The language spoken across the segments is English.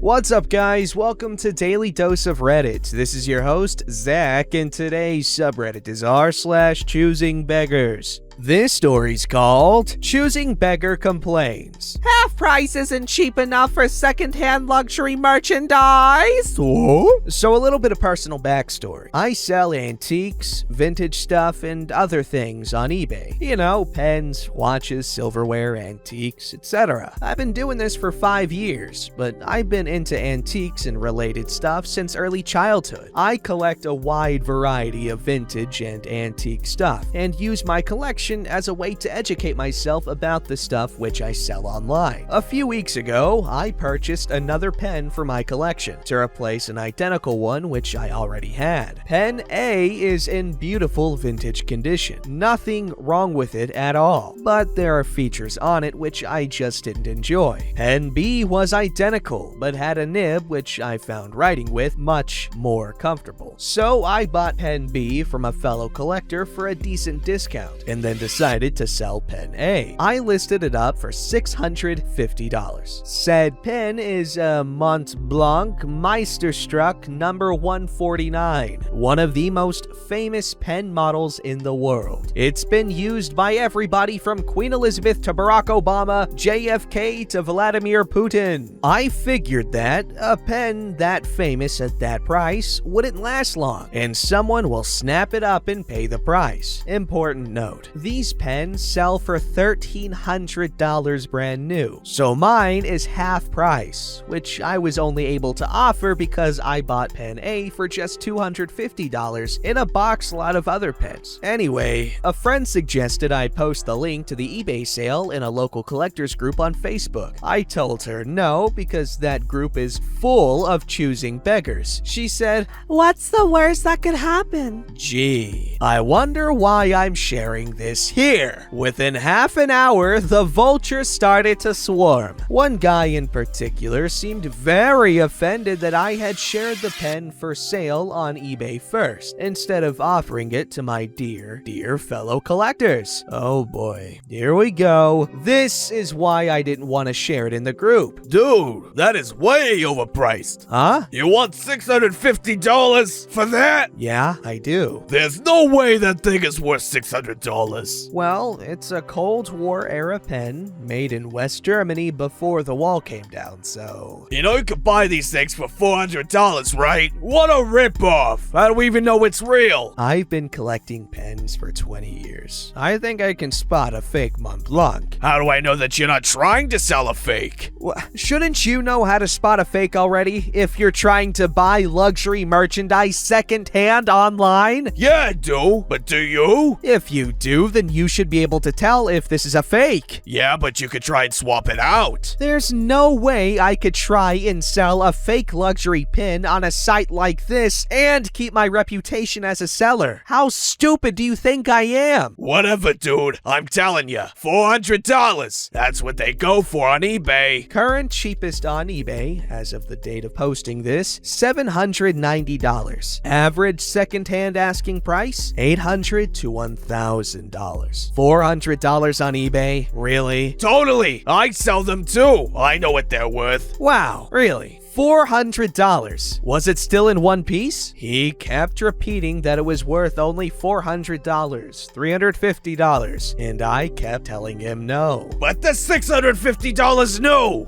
What's up, guys? Welcome to Daily Dose of Reddit. This is your host, Zach, and today's subreddit is r/ChoosingBeggars. This story's called Choosing Beggar Complains. Half price isn't cheap enough for secondhand luxury merchandise. So a little bit of personal backstory. I sell antiques, vintage stuff, and other things on eBay. You know, pens, watches, silverware, antiques, etc. I've been doing this for 5 years, but I've been into antiques and related stuff since early childhood. I collect a wide variety of vintage and antique stuff, and use my collection as a way to educate myself about the stuff which I sell online. A few weeks ago, I purchased another pen for my collection to replace an identical one which I already had. Pen A is in beautiful vintage condition. Nothing wrong with it at all, but there are features on it which I just didn't enjoy. Pen B was identical, but had a nib which I found writing with much more comfortable. So I bought Pen B from a fellow collector for a decent discount, and then decided to sell Pen A. I listed it up for $650. Said pen is a Mont Blanc Meisterstruck number 149, one of the most famous pen models in the world. It's been used by everybody from Queen Elizabeth to Barack Obama, JFK to Vladimir Putin. I figured that a pen that famous at that price wouldn't last long, and someone will snap it up and pay the price. Important note, these pens sell for $1,300 brand new, so mine is half price, which I was only able to offer because I bought Pen A for just $250 in a box lot of other pens. Anyway, a friend suggested I post the link to the eBay sale in a local collectors group on Facebook. I told her no because that group is full of choosing beggars. She said, What's the worst that could happen? Gee, I wonder why I'm sharing this here. Within half an hour, the vultures started to swarm. One guy in particular seemed very offended that I had shared the pen for sale on eBay first, instead of offering it to my dear fellow collectors. Oh boy, here we go. This is why I didn't want to share it in the group. Dude, that is way overpriced. Huh? You want $650 for that? Yeah, I do. There's no way that thing is worth $600. Well, it's a Cold War era pen made in West Germany before the wall came down, so... You know you could buy these things for $400, right? What a ripoff! How do we even know it's real? I've been collecting pens for 20 years. I think I can spot a fake Mont Blanc. How do I know that you're not trying to sell a fake? Shouldn't you know how to spot a fake already if you're trying to buy luxury merchandise secondhand online? Yeah, I do, but do you? If you do, then you should be able to tell if this is a fake. Yeah, but you could try and swap it out. There's no way I could try and sell a fake luxury pin on a site like this and keep my reputation as a seller. How stupid do you think I am? Whatever, dude. I'm telling you, $400. That's what they go for on eBay. Current cheapest on eBay, as of the date of posting this, $790. Average secondhand asking price, $800 to $1,000. $400 on eBay? Really? Totally. I sell them too. I know what they're worth. Wow, really? $400. Was it still in one piece? He kept repeating that it was worth only $400, $350, and I kept telling him no. But the $650 new!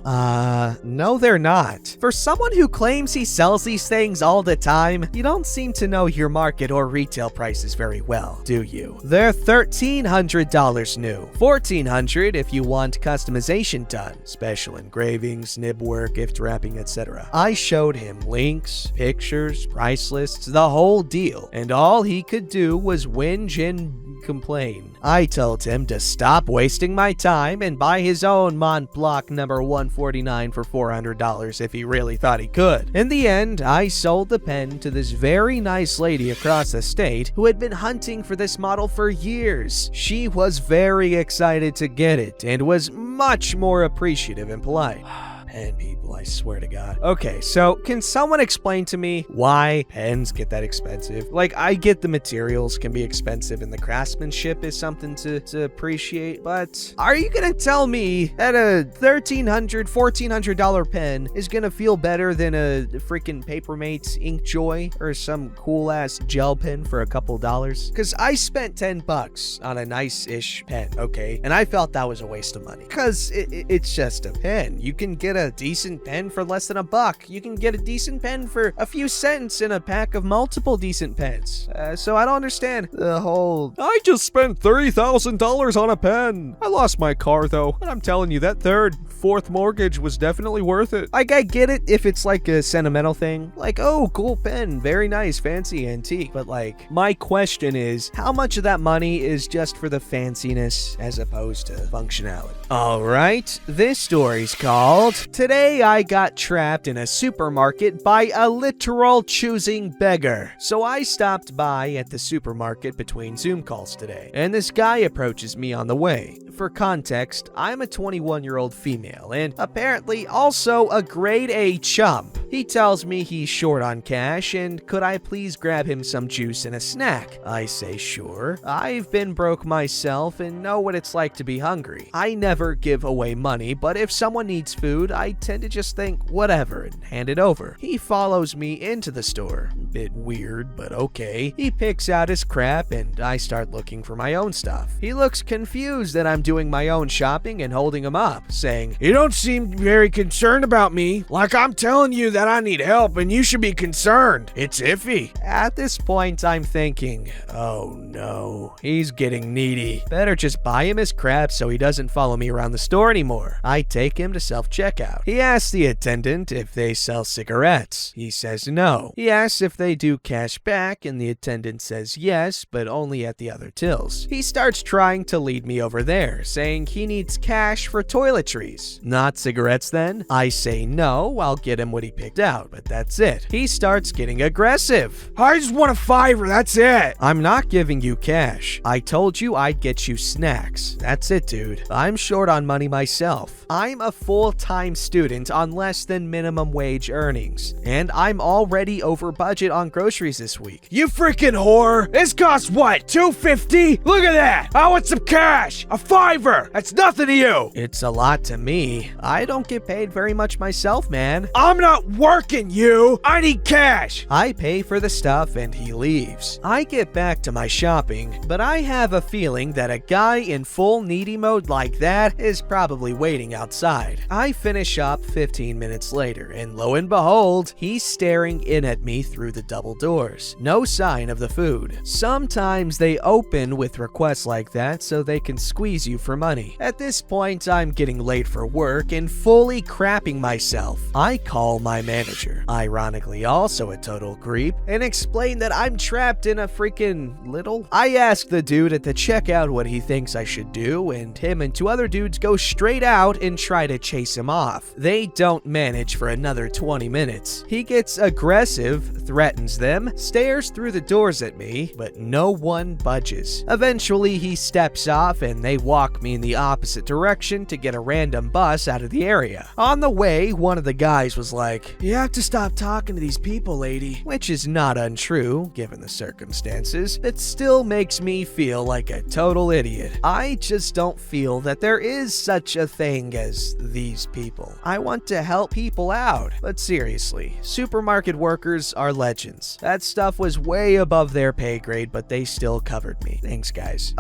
No they're not. For someone who claims he sells these things all the time, you don't seem to know your market or retail prices very well, do you? They're $1,300 new. $1,400 if you want customization done, special engravings, nib work, gift wrapping, etc. I showed him links, pictures, price lists, the whole deal, and all he could do was whinge and complain. I told him to stop wasting my time and buy his own Mont Blanc number 149 for $400 if he really thought he could. In the end, I sold the pen to this very nice lady across the state who had been hunting for this model for years. She was very excited to get it and was much more appreciative and polite. pen, people, I swear to God. Okay, so can someone explain to me why pens get that expensive? Like, I get the materials can be expensive and the craftsmanship is something to appreciate, but are you gonna tell me that a $1,300, $1,400 pen is gonna feel better than a freaking Papermate's Ink Joy or some cool ass gel pen for a couple dollars? Because I spent $10 on a nice-ish pen, okay? And I felt that was a waste of money. Because it's just a pen. You can get a decent pen for less than $1. You can get a decent pen for a few cents in a pack of multiple decent pens. So I don't understand the whole, I just spent $30,000 on a pen. I lost my car though. And I'm telling you, that third, fourth mortgage was definitely worth it. Like, I get it if it's like a sentimental thing. Like, oh, cool pen. Very nice, fancy, antique. But like, my question is, how much of that money is just for the fanciness as opposed to functionality? Alright, this story's called Today I Got Trapped in a Supermarket by a Literal Choosing Beggar. So I stopped by at the supermarket between Zoom calls today, and this guy approaches me on the way. For context, I'm a 21-year-old female, and apparently also a grade A chump. He tells me he's short on cash, and could I please grab him some juice and a snack? I say sure. I've been broke myself and know what it's like to be hungry. I never give away money, but if someone needs food, I tend to just think whatever and hand it over. He follows me into the store. Bit weird, but okay. He picks out his crap and I start looking for my own stuff. He looks confused that I'm doing my own shopping and holding him up, saying, You don't seem very concerned about me. Like I'm telling you that I need help and you should be concerned. It's iffy. At this point, I'm thinking, oh no, he's getting needy. Better just buy him his crap so he doesn't follow me around the store anymore. I take him to self-checkout. He asks the attendant if they sell cigarettes. He says no. He asks if they do cash back, and the attendant says yes, but only at the other tills. He starts trying to lead me over there, saying he needs cash for toiletries. Not cigarettes then? I say no, I'll get him what he picked out, but that's it. He starts getting aggressive. I just want a $5, that's it. I'm not giving you cash. I told you I'd get you snacks. That's it, dude. I'm short on money myself. I'm a full-time student on less than minimum wage earnings, and I'm already over budget on groceries this week. You freaking whore. This costs what, $2.50? Look at that. I want some cash. A $5. That's nothing to you. It's a lot to me. I don't get paid very much myself, man. I'm not working, you. I need cash. I pay for the stuff and he leaves. I get back to my shopping, but I have a feeling that a guy in full needy mode like that is probably waiting outside. I finish up 15 minutes later, and lo and behold, he's staring in at me through the double doors. No sign of the food. Sometimes they open with requests like that so they can squeeze you for money. At this point, I'm getting late for work and fully crapping myself. I call my manager, ironically also a total creep, and explain that I'm trapped in a freaking little. I ask the dude at the checkout what he thinks I should do, and him and two other dudes go straight out and try to chase him off. They don't manage for another 20 minutes. He gets aggressive, threatens them, stares through the doors at me, but no one budges. Eventually, he steps off and they walk me in the opposite direction to get a random bus out of the area. On the way, one of the guys was like, "You have to stop talking to these people, lady," which is not untrue, given the circumstances. It still makes me feel like a total idiot. I just don't feel that there is such a thing as these people. I want to help people out, but seriously, supermarket workers are legends. That stuff was way above their pay grade, but they still covered me. Thanks, guys.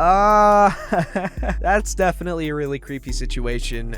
That's definitely a really creepy situation.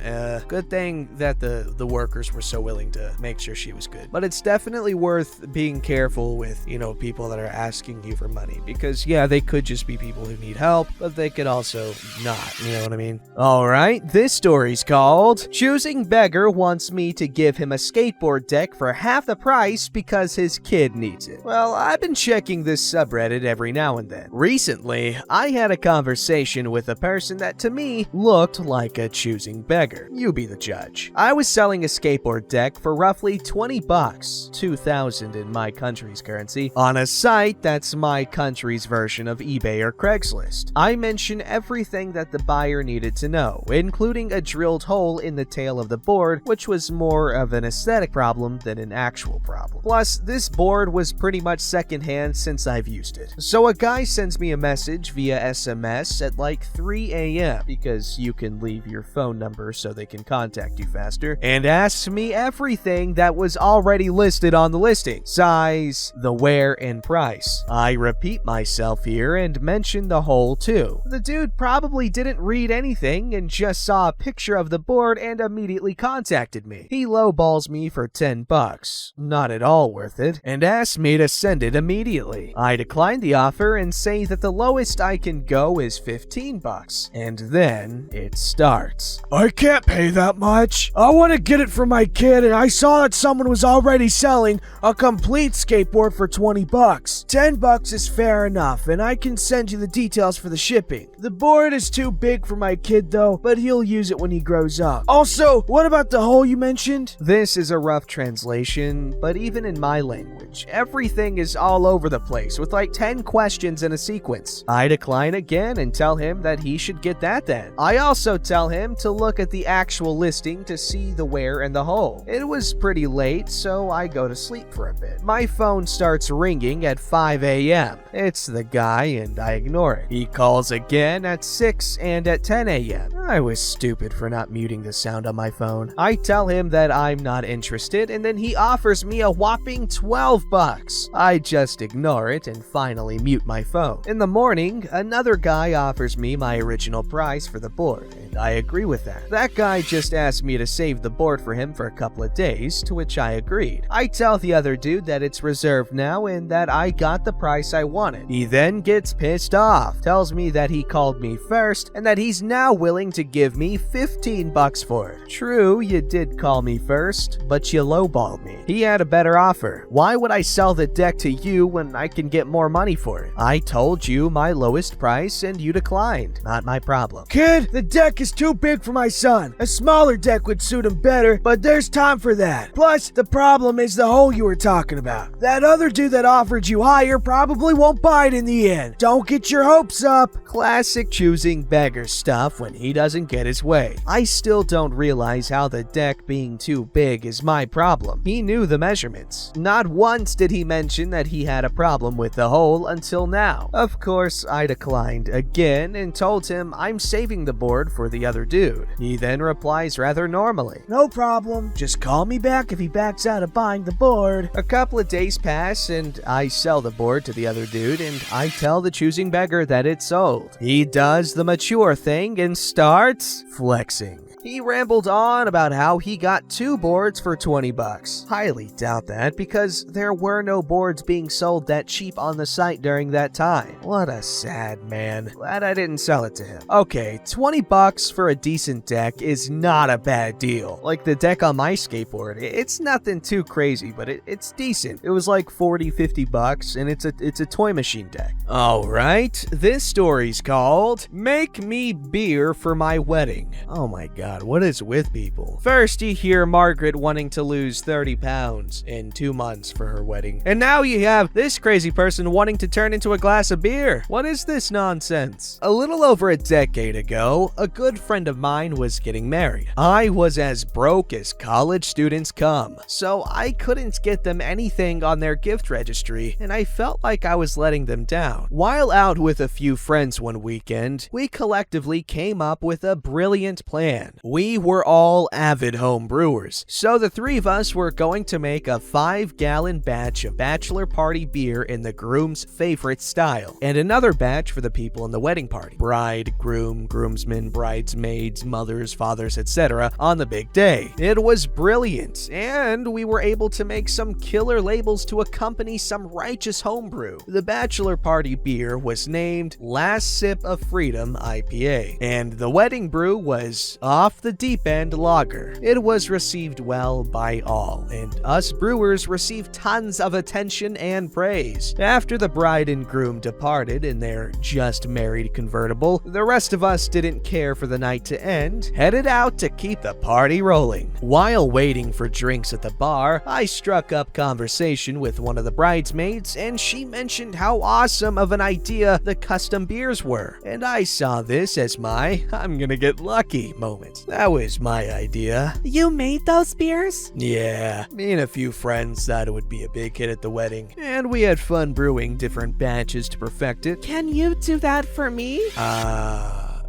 Good thing that the workers were so willing to make sure she was good. But it's definitely worth being careful with, people that are asking you for money, because yeah, they could just be people who need help, but they could also not, you know what I mean? Alright, this story's called Choosing Beggar Wants Me to Give Him a Skateboard Deck for Half the Price Because His Kid Needs It. Well, I've been checking this subreddit every now and then. Recently, I had a conversation with a person that to me looked like a choosing beggar. You be the judge. I was selling a skateboard deck for roughly $20 20 bucks, 2,000 in my country's currency, on a site that's my country's version of eBay or Craigslist. I mention everything that the buyer needed to know, including a drilled hole in the tail of the board, which was more of an aesthetic problem than an actual problem. Plus, this board was pretty much secondhand since I've used it. So a guy sends me a message via SMS at like 3 a.m. because you can leave your phone number so they can contact you faster, and asks me everything that was already listed on the listing: size, the wear, and price. I repeat myself here and mention the hole too. The dude probably didn't read anything and just saw a picture of the board and immediately contacted me. He lowballs me for 10 bucks, not at all worth it, and asks me to send it immediately. I decline the offer and say that the lowest I can go is 15 bucks, and then it starts. I can't pay that much. I want to get it for my kid, and I saw that someone was already selling a complete skateboard for 20 bucks. 10 bucks is fair enough, and I can send you the details for the shipping. The board is too big for my kid though, but he'll use it when he grows up. Also, what about the hole you mentioned? This is a rough translation, but even in my language, everything is all over the place with like 10 questions in a sequence. I decline again and tell him that he should get that then. I also tell him to look at the actual listing to see the wear and the hole. It was pretty late, so I go to sleep for a bit. My phone starts ringing at 5 a.m. It's the guy and I ignore it. He calls again at 6 and at 10 a.m. I was stupid for not muting the sound on my phone. I tell him that I'm not interested, and then he offers me a whopping 12 bucks. I just ignore it and finally mute my phone. In the morning, another guy offers me my original price for the board, and I agree with that. That guy just asked me to save the board for him for a couple of days, to which I agreed. I tell the other dude that it's reserved now and that I got the price I wanted. He then gets pissed off, tells me that he called me first, and that he's now willing to give me 15 bucks for it. True, you did call me first, but you lowballed me. He had a better offer. Why would I sell the deck to you when I can get more money for it? I told you my lowest price and you declined. Not my problem. Kid, the deck is too big for my son. A smaller deck would suit him better, but there's time for that. Plus, the problem is the hole you were talking about. That other dude that offered you higher probably won't buy it in the end. Don't get your hopes up. Classic choosing beggar stuff when he doesn't get his way. I still don't realize how the deck being too big is my problem. He knew the measurements. Not once did he mention that he had a problem with the hole until now. Of course, I declined again and told him I'm saving the board for the other dude. He then replies rather normally. No problem. Just call me back if he backs out of buying the board. A couple of days pass and I sell the board to the other dude and I tell the choosing beggar that it's sold. He does the mature thing and starts flexing. He rambled on about how he got 2 boards for 20 bucks. Highly doubt that because there were no boards being sold that cheap on the site during that time. What a sad man. Glad I didn't sell it to him. Okay, 20 bucks for a decent deck is not a bad deal. Like the deck on my skateboard, it's nothing too crazy, but it's decent. It was like 40, 50 bucks and it's a toy machine deck. Alright, this story's called Make Me Beer for My Wedding. Oh my god. What is with people? First, you hear Margaret wanting to lose 30 pounds in 2 months for her wedding. And now you have this crazy person wanting to turn into a glass of beer. What is this nonsense? A little over a decade ago, a good friend of mine was getting married. I was as broke as college students come, so I couldn't get them anything on their gift registry, and I felt like I was letting them down. While out with a few friends one weekend, we collectively came up with a brilliant plan. We were all avid home brewers, so the 3 of us were going to make a 5-gallon batch of bachelor party beer in the groom's favorite style, and another batch for the people in the wedding party. Bride, groom, groomsmen, bridesmaids, mothers, fathers, etc. on the big day. It was brilliant, and we were able to make some killer labels to accompany some righteous homebrew. The bachelor party beer was named Last Sip of Freedom IPA, and the wedding brew was Off Off the Deep End lager. It was received well by all, and us brewers received tons of attention and praise. After the bride and groom departed in their just-married convertible, the rest of us didn't care for the night to end, headed out to keep the party rolling. While waiting for drinks at the bar, I struck up conversation with one of the bridesmaids, and she mentioned how awesome of an idea the custom beers were, and I saw this as my "I'm gonna get lucky" moment. That was my idea. You made those beers? Yeah, me and a few friends thought it would be a big hit at the wedding, and we had fun brewing different batches to perfect it. Can you do that for me?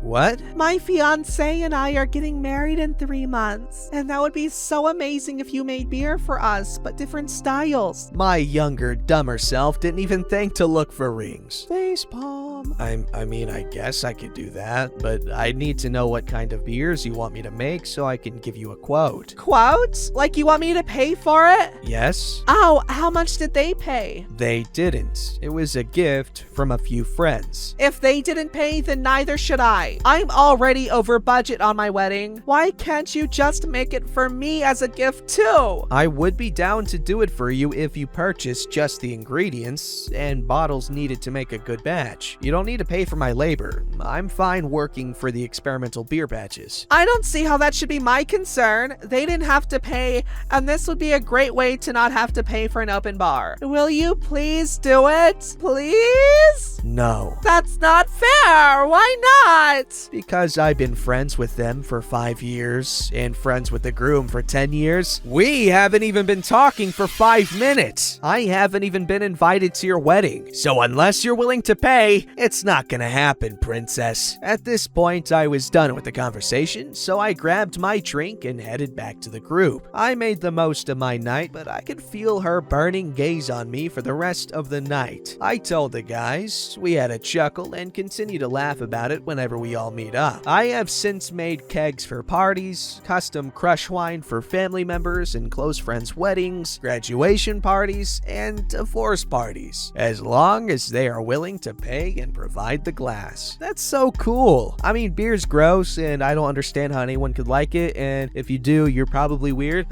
What? My fiance and I are getting married in 3 months, and that would be so amazing if you made beer for us, but different styles. My younger, dumber self didn't even think to look for rings. Facepalm. I mean, I guess I could do that, but I need to know what kind of beers you want me to make so I can give you a quote. Quote? Like you want me to pay for it? Yes? Oh, how much did they pay? They didn't. It was a gift from a few friends. If they didn't pay, then neither should I. I'm already over budget on my wedding. Why can't you just make it for me as a gift too? I would be down to do it for you if you purchased just the ingredients and bottles needed to make a good batch. You don't need to pay for my labor. I'm fine working for the experimental beer batches. I don't see how that should be my concern. They didn't have to pay, and this would be a great way to not have to pay for an open bar. Will you please do it? Please? No. That's not fair. Why not? Because I've been friends with them for 5 years and friends with the groom for 10 years. We haven't even been talking for 5 minutes. I haven't even been invited to your wedding. So unless you're willing to pay, it's not gonna happen, princess. At this point, I was done with the conversation, so I grabbed my drink and headed back to the group. I made the most of my night, but I could feel her burning gaze on me for the rest of the night. I told the guys, we had a chuckle and continue to laugh about it whenever we all meet up. I have since made kegs for parties, custom crush wine for family members and close friends' weddings, graduation parties, and divorce parties, as long as they are willing to pay and provide the glass. That's so cool. I mean, beer's gross, and I don't understand how anyone could like it, and if you do, you're probably weird.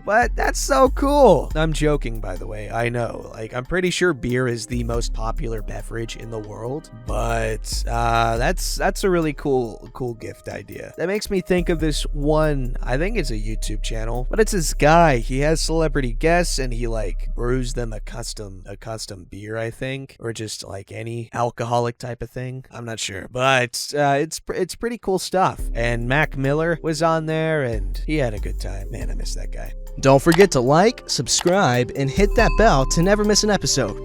But that's so cool. I'm joking, by the way. I know. Like, I'm pretty sure beer is the most popular beverage in the world, but that's a really cool gift idea. That makes me think of this one, I think it's a YouTube channel, but it's this guy. He has celebrity guests, and he like brews them a custom beer, I think, or just like any alcoholic type of thing. I'm not sure, but it's pretty cool stuff. And Mac Miller was on there, and he had a good time. Man, I miss that guy. Don't forget to like, subscribe, and hit that bell to never miss an episode.